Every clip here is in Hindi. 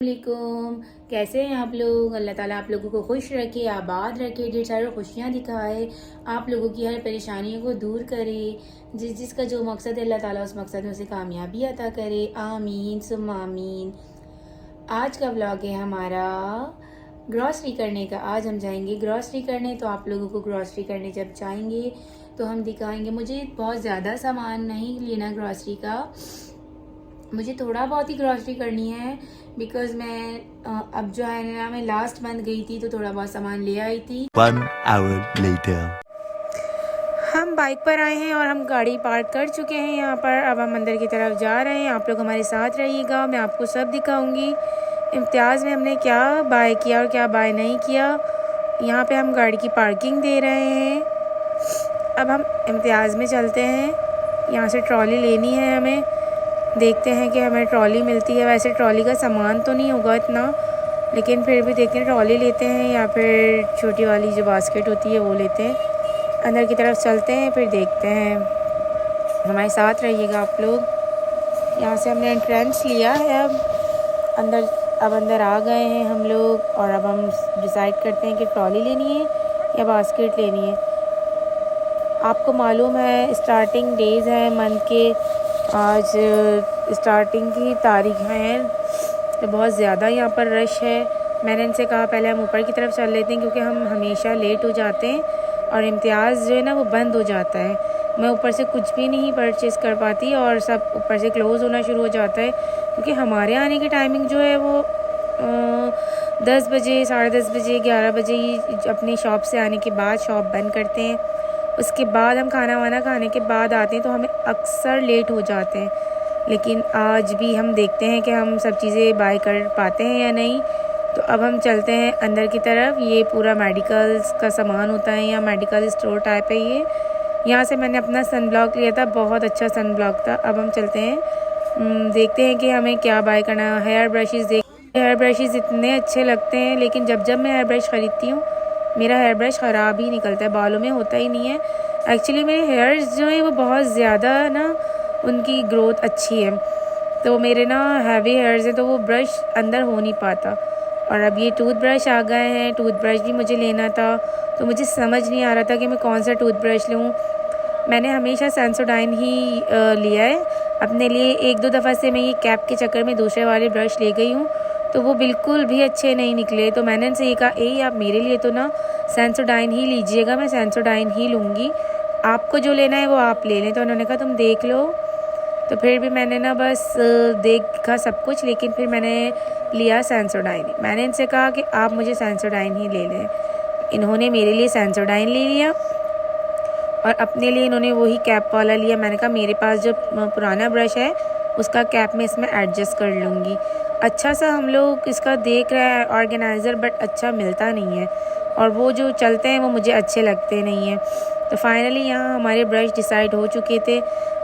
वालेकुम। कैसे हैं आप लोग। अल्लाह ताला आप लोगों को खुश रखे, आबाद रखे, ढेर सारी खुशियाँ दिखाए, आप लोगों की हर परेशानियों को दूर करे, जिसका जो मकसद है अल्लाह ताला उस मकसद में उसे कामयाबी अता करे। आमीन सुम्मा आमीन। आज का व्लॉग है हमारा ग्रॉसरी करने का। आज हम जाएंगे ग्रॉसरी करने। तो आप लोगों को ग्रॉसरी करने जब जाएंगे तो हम दिखाएंगे। मुझे बहुत ज़्यादा सामान नहीं लेना ग्रॉसरी का, मुझे थोड़ा बहुत ही ग्रॉसरी करनी है बिकॉज मैं अब जो है ना, मैं लास्ट मंथ गई थी तो थोड़ा बहुत सामान ले आई थी। 1 hour later. हम बाइक पर आए हैं और हम गाड़ी पार्क कर चुके हैं यहाँ पर। अब हम अंदर की तरफ जा रहे हैं। आप लोग हमारे साथ रहिएगा, मैं आपको सब दिखाऊंगी। इम्तियाज़ में हमने क्या बाय किया और क्या बाय नहीं किया। यहाँ पे हम गाड़ी की पार्किंग दे रहे हैं। अब हम इम्तियाज़ में चलते हैं। यहाँ से ट्रॉली लेनी है हमें। देखते हैं कि हमें ट्रॉली मिलती है। वैसे ट्रॉली का सामान तो नहीं होगा इतना, लेकिन फिर भी देखते हैं ट्रॉली लेते हैं या फिर छोटी वाली जो बास्केट होती है वो लेते हैं। अंदर की तरफ चलते हैं, फिर देखते हैं। हमारे साथ रहिएगा आप लोग। यहाँ से हमने एंट्रेंस लिया है। अब अंदर आ गए हैं हम लोग और अब हम डिसाइड करते हैं कि ट्रॉली लेनी है या बास्केट लेनी है। आपको मालूम है स्टार्टिंग डेज़ हैं मंथ के, आज स्टार्टिंग की तारीख है तो बहुत ज़्यादा यहाँ पर रश है। मैंने इनसे कहा पहले हम ऊपर की तरफ चल लेते हैं क्योंकि हम हमेशा लेट हो जाते हैं और इम्तियाज़ जो है ना वो बंद हो जाता है। मैं ऊपर से कुछ भी नहीं परचेज़ कर पाती और सब ऊपर से क्लोज़ होना शुरू हो जाता है क्योंकि हमारे आने की टाइमिंग जो है वो 10 बजे, 10:30 बजे, 11 बजे ही अपनी शॉप से आने के बाद शॉप बंद करते हैं। उसके बाद हम खाना वाना खाने के बाद आते हैं तो हमें अक्सर लेट हो जाते हैं। लेकिन आज भी हम देखते हैं कि हम सब चीज़ें बाय कर पाते हैं या नहीं। तो अब हम चलते हैं अंदर की तरफ। ये पूरा मेडिकल्स का सामान होता है या मेडिकल स्टोर टाइप है ये। यहाँ से मैंने अपना सन ब्लॉक लिया था, बहुत अच्छा सन ब्लॉक था। अब हम चलते हैं, देखते हैं कि हमें क्या बाय करना है। हेयर ब्रशेज़ इतने अच्छे लगते हैं, लेकिन जब मैं हेयर ब्रश ख़रीदती हूँ मेरा हेयर ब्रश ख़राब ही निकलता है, बालों में होता ही नहीं है। एक्चुअली मेरे हेयर्स जो हैं वो बहुत ज़्यादा ना उनकी ग्रोथ अच्छी है, तो मेरे ना हैवी हेयर्स हैं तो वो ब्रश अंदर हो नहीं पाता। और अब ये टूथ ब्रश आ गए हैं, टूथ ब्रश भी मुझे लेना था तो मुझे समझ नहीं आ रहा था कि मैं कौन सा टूथ ब्रश लूँ। मैंने हमेशा सेंसोडाइन ही लिया है अपने लिए। 1-2 दफ़ा से मैं ये कैप के चक्कर में दूसरे वाले ब्रश ले गई हूँ तो वो बिल्कुल भी अच्छे नहीं निकले। तो मैंने उनसे ये कहा आप मेरे लिए तो ना सेंसोडाइन ही लीजिएगा, मैं सेंसोडाइन ही लूँगी, आपको जो लेना है वो आप ले लें। तो उन्होंने कहा तुम देख लो। तो फिर भी मैंने ना बस देखा सब कुछ, लेकिन फिर मैंने लिया सेंसोडाइन। मैंने इनसे कहा कि आप मुझे सेंसोडाइन ही ले लें। इन्होंने मेरे लिए सेंसोडाइन ले लिया और अपने लिए इन्होंने वही कैप वाला लिया। मैंने कहा मेरे पास जो पुराना ब्रश है उसका कैप मैं इसमें एडजस्ट कर लूँगी। अच्छा सा हम लोग इसका देख रहे हैं ऑर्गेनाइज़र, बट अच्छा मिलता नहीं है और वो जो चलते हैं वो मुझे अच्छे लगते नहीं हैं। तो फाइनली यहाँ हमारे ब्रश डिसाइड हो चुके थे।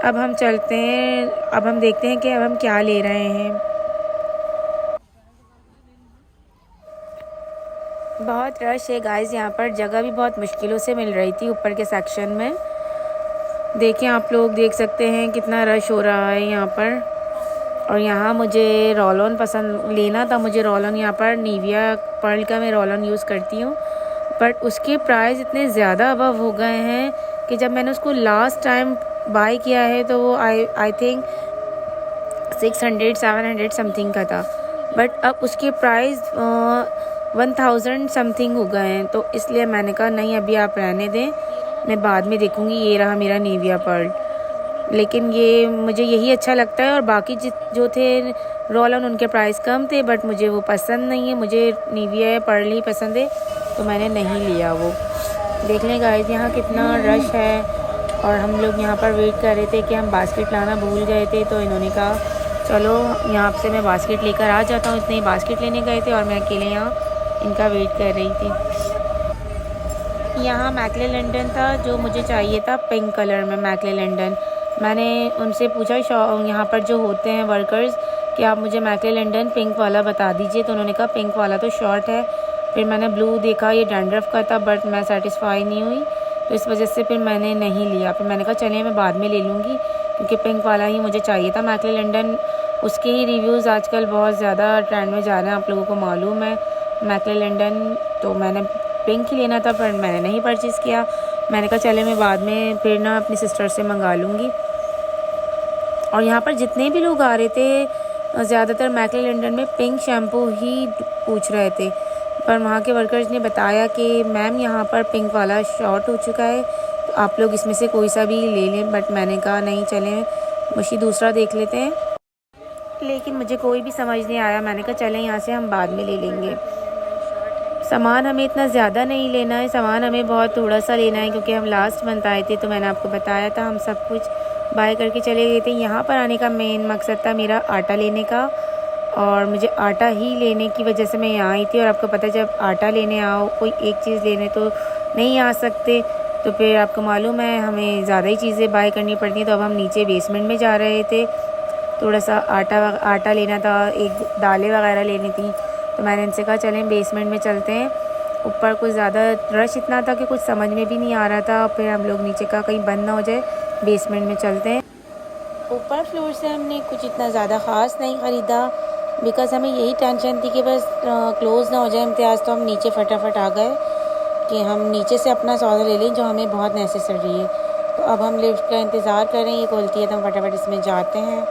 अब हम चलते हैं, अब हम देखते हैं कि अब हम क्या ले रहे हैं। बहुत रश है गाइस, यहाँ पर जगह भी बहुत मुश्किलों से मिल रही थी ऊपर के सेक्शन में। देखें आप लोग देख सकते हैं कितना रश हो रहा है यहाँ पर। और यहाँ मुझे रोल-ऑन पसंद लेना था। मुझे रोल-ऑन यहाँ पर निविया पर्ल का मैं रोल-ऑन यूज़ करती हूँ, बट उसके प्राइस इतने ज़्यादा अबव हो गए हैं कि जब मैंने उसको लास्ट टाइम बाय किया है तो वो आई थिंक 600-700 समथिंग का था, बट अब उसके प्राइस 1000 समथिंग हो गए हैं। तो इसलिए मैंने कहा नहीं अभी आप रहने दें, मैं बाद में देखूँगी। ये रहा मेरा निविया पर्ल, लेकिन ये मुझे यही अच्छा लगता है और बाकी जो थे रोल ऑन उनके प्राइस कम थे, बट मुझे वो पसंद नहीं है। मुझे निविया पर्ल ही पसंद है तो मैंने नहीं लिया वो। देख लें गाइस यहाँ कितना रश है और हम लोग यहाँ पर वेट कर रहे थे कि हम बास्केट लाना भूल गए थे। तो इन्होंने कहा चलो यहाँ से मैं बास्केट लेकर आ जाता हूँ। इतने बास्केट लेने गए थे और मैं अकेले यहाँ इनका वेट कर रही थी। यहाँ मैकले लंडन था जो मुझे चाहिए था पिंक कलर में, मैकले लंडन। मैंने उनसे पूछा यहाँ पर जो होते हैं वर्कर्स कि आप मुझे मैकले लंडन पिंक वाला बता दीजिए, तो उन्होंने कहा पिंक वाला तो शॉर्ट है। फिर मैंने ब्लू देखा, ये डैंड्रफ का था, बट मैं सेटिस्फाई नहीं हुई तो इस वजह से फिर मैंने नहीं लिया। फिर मैंने कहा चलिए मैं बाद में ले लूँगी क्योंकि पिंक वाला ही मुझे चाहिए था। मैकले लंडन उसके ही रिव्यूज़ आजकल बहुत ज़्यादा ट्रेंड में जा रहे हैं, आप लोगों को मालूम है। मैक्लेलैंडन तो मैंने पिंक ही लेना था पर मैंने नहीं परचेज़ किया। मैंने कहा चले मैं बाद में फिर ना अपनी सिस्टर से मंगा लूँगी। और यहाँ पर जितने भी लोग आ रहे थे ज़्यादातर मैक्लेलैंडन में पिंक शैम्पू ही पूछ रहे थे, पर वहाँ के वर्कर्स ने बताया कि मैम यहाँ पर पिंक वाला शॉर्ट हो चुका है, तो आप लोग इसमें से कोई सा भी ले लें। बट मैंने कहा नहीं, चलें मुझे दूसरा देख लेते हैं। लेकिन मुझे कोई भी समझ नहीं आया। मैंने कहा चलें यहाँ से हम बाद में ले लेंगे। सामान हमें इतना ज़्यादा नहीं लेना है, सामान हमें बहुत थोड़ा सा लेना है, क्योंकि हम लास्ट मंथ आए थे तो मैंने आपको बताया था हम सब कुछ बाय करके चले गए थे। यहाँ पर आने का मेन मकसद था मेरा आटा लेने का, और मुझे आटा ही लेने की वजह से मैं यहाँ आई थी। और आपको पता है जब आटा लेने आओ, कोई एक चीज़ लेने तो नहीं आ सकते, तो फिर आपको मालूम है हमें ज़्यादा ही चीज़ें बाय करनी पड़ती हैं। तो अब हम नीचे बेसमेंट में जा रहे थे, थोड़ा सा आटा लेना था, एक दालें वगैरह लेनी थी, तो मैंने इनसे कहा चलें बेसमेंट में चलते हैं। ऊपर कुछ ज़्यादा रश इतना था कि कुछ समझ में भी नहीं आ रहा था। फिर हम लोग नीचे का कहीं बंद ना हो जाए, बेसमेंट में चलते हैं। ऊपर फ्लोर से हमने कुछ इतना ज़्यादा ख़ास नहीं ख़रीदा, बिकॉज़ हमें यही टेंशन थी कि बस क्लोज़ ना हो जाए इम्तियाज़। तो हम नीचे फटाफट आ गए कि हम नीचे से अपना सौदा ले लें जो हमें बहुत नेसेसरी है। तो अब हम लिफ्ट का इंतज़ार कर रहे हैं, ये खुलती है तो हम फटाफट इसमें जाते हैं।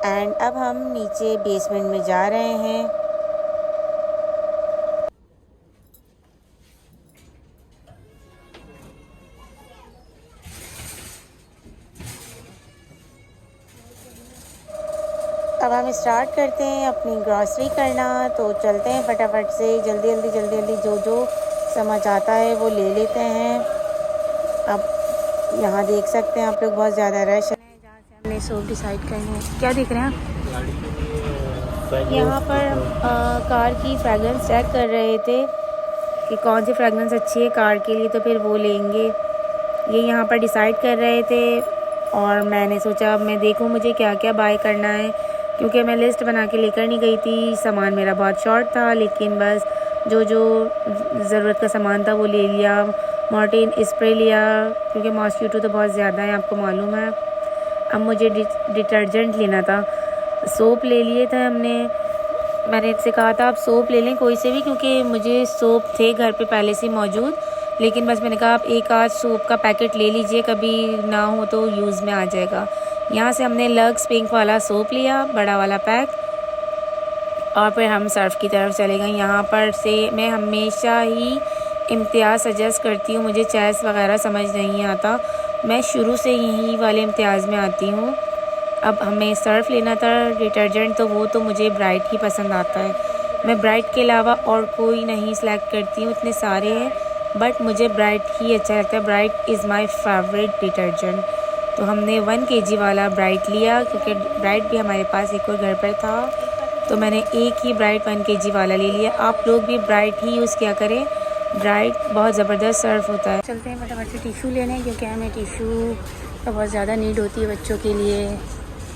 एंड अब हम नीचे बेसमेंट में जा रहे हैं। अब हम स्टार्ट करते हैं अपनी ग्रॉसरी करना, तो चलते हैं फटाफट से, जल्दी जल्दी जो समझ आता है वो ले लेते हैं। अब यहाँ देख सकते हैं आप लोग बहुत ज़्यादा रश है जहाँ से हमने सोप डिसाइड करना है। क्या देख रहे हैं आप? यहाँ पर कार की फ्रेगरेंस चेक कर रहे थे कि कौन सी फ्रेगरेंस अच्छी है कार के लिए, तो फिर वो लेंगे, ये यहाँ पर डिसाइड कर रहे थे। और मैंने सोचा मैं देखूँ मुझे क्या क्या बाय करना है, क्योंकि मैं लिस्ट बना के लेकर नहीं गई थी। सामान मेरा बहुत शॉर्ट था, लेकिन बस जो ज़रूरत का सामान था वो ले लिया। मॉर्टिन स्प्रे लिया, क्योंकि मॉस्किटो तो बहुत ज़्यादा है आपको मालूम है। अब मुझे डिटर्जेंट लेना था, सोप ले लिए थे हमने। मैंने इनसे कहा था आप सोप ले लें कोई से भी, क्योंकि मुझे सोप थे घर पे पहले से मौजूद, लेकिन बस मैंने कहा आप एक आध सोप का पैकेट ले लीजिए, कभी ना हो तो यूज़ में आ जाएगा। यहाँ से हमने लक्स पिंक वाला सोप लिया, बड़ा वाला पैक, और फिर हम सर्फ की तरफ चले गए। यहाँ पर से मैं हमेशा ही इम्तियाज़ सजेस्ट करती हूँ, मुझे चॉइस वगैरह समझ नहीं आता, मैं शुरू से यही वाले इम्तियाज़ में आती हूँ। अब हमें सर्फ लेना था, डिटर्जेंट तो वो तो मुझे ब्राइट ही पसंद आता है। मैं ब्राइट के अलावा और कोई नहीं सेलेक्ट करती हूँ, इतने सारे हैं बट मुझे ब्राइट ही अच्छा लगता है। Bright is my favourite detergent. तो हमने 1 kg वाला ब्राइट लिया, क्योंकि ब्राइट भी हमारे पास एक और घर पर था, तो मैंने एक ही ब्राइट 1 kg वाला ले लिया। आप लोग भी ब्राइट ही यूज़ किया करें, ब्राइट बहुत ज़बरदस्त सर्फ होता है। चलते हैं फटाफट से टिशू लेने, क्योंकि हमें टिशू का बहुत ज़्यादा नीड होती है बच्चों के लिए।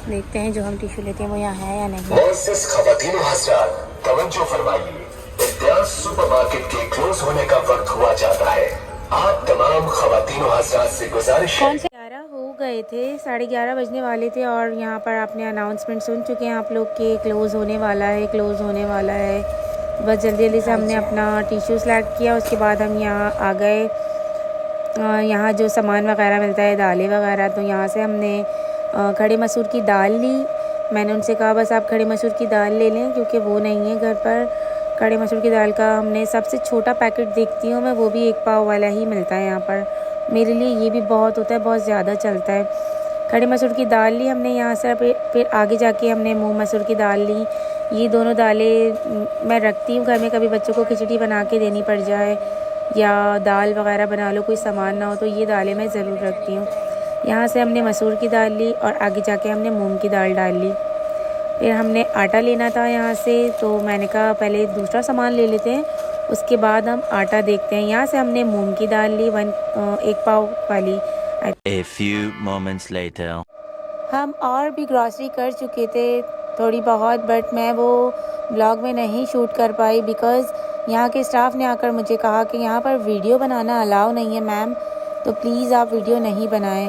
देखते हैं जो हम टिशू लेते हैं वो यहाँ है या नहीं। ख़वातीन हज़रात, तवज्जो फरमाइए, इम्तियाज़ सुपरमार्केट के क्लोज होने का वक्त हुआ जाता है। आप तमाम ख़वातीन हज़रात से गुजारिश है। 11 हो गए थे, 11:30 बजने वाले थे, और यहाँ पर आपने अनाउंसमेंट सुन चुके हैं आप लोग के क्लोज़ होने वाला है। बस जल्दी से हमने अपना टिशू सेलेक्ट किया, उसके बाद हम यहाँ आ गए। यहाँ जो सामान वगैरह मिलता है, दालें वगैरह, तो यहाँ से हमने खड़े मसूर की दाल ली। मैंने उनसे कहा बस आप खड़े मसूर की दाल ले लें, क्योंकि वो नहीं है घर पर। खड़े मसूर की दाल का हमने सबसे छोटा पैकेट देखती हूँ मैं, वो भी 1 पाव वाला ही मिलता है यहाँ पर। मेरे लिए ये भी बहुत होता है, बहुत ज़्यादा चलता है। खड़े मसूर की दाल ली हमने यहाँ से। फिर आगे जाके हमने मूंग मसूर की दाल ली। ये दोनों दालें मैं रखती हूँ घर में, कभी बच्चों को खिचड़ी बना के देनी पड़ जाए या दाल वगैरह बना लो, कोई सामान ना हो, तो ये दालें मैं ज़रूर रखती हूँ। यहाँ से हमने मसूर की दाल ली और आगे जाके हमने मूंग की दाल डाल ली। फिर हमने आटा लेना था यहाँ से, तो मैंने कहा पहले दूसरा सामान ले लेते हैं उसके बाद हम आटा देखते हैं। यहाँ से हमने मूंग की दाल ली, 1 पाव वाली। A few moments later. हम और भी ग्रॉसरी कर चुके थे थोड़ी बहुत, बट मैं वो ब्लॉग में नहीं शूट कर पाई बिकॉज़ यहाँ के स्टाफ ने आकर मुझे कहा कि यहाँ पर वीडियो बनाना अलाउ नहीं है मैम, तो प्लीज़ आप वीडियो नहीं बनाएं।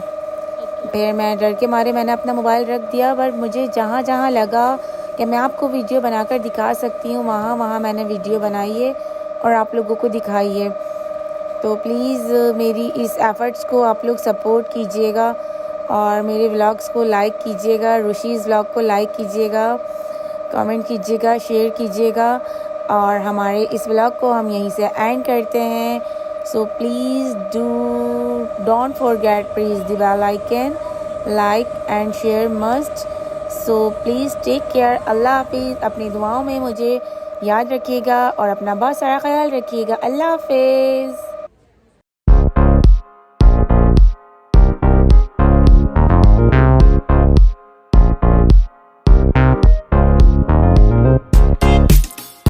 फिर मैं डर के मारे मैंने अपना मोबाइल रख दिया, बट मुझे जहाँ जहाँ लगा कि मैं आपको वीडियो बनाकर दिखा सकती हूँ वहाँ मैंने वीडियो बनाई है और आप लोगों को दिखाई है। तो प्लीज़ मेरी इस एफ़र्ट्स को आप लोग सपोर्ट कीजिएगा और मेरे व्लॉग्स को लाइक कीजिएगा, रुशीज़ व्लॉग को लाइक कीजिएगा, कमेंट कीजिएगा, शेयर कीजिएगा। और हमारे इस व्लॉग को हम यहीं से एंड करते हैं। So please don't forget press the bell icon, like and share must. So please take care. अल्लाह हाफिज़। अपनी दुआओं में मुझे याद रखिएगा और अपना बहुत सारा ख्याल रखिएगा। अल्लाह हाफिज़।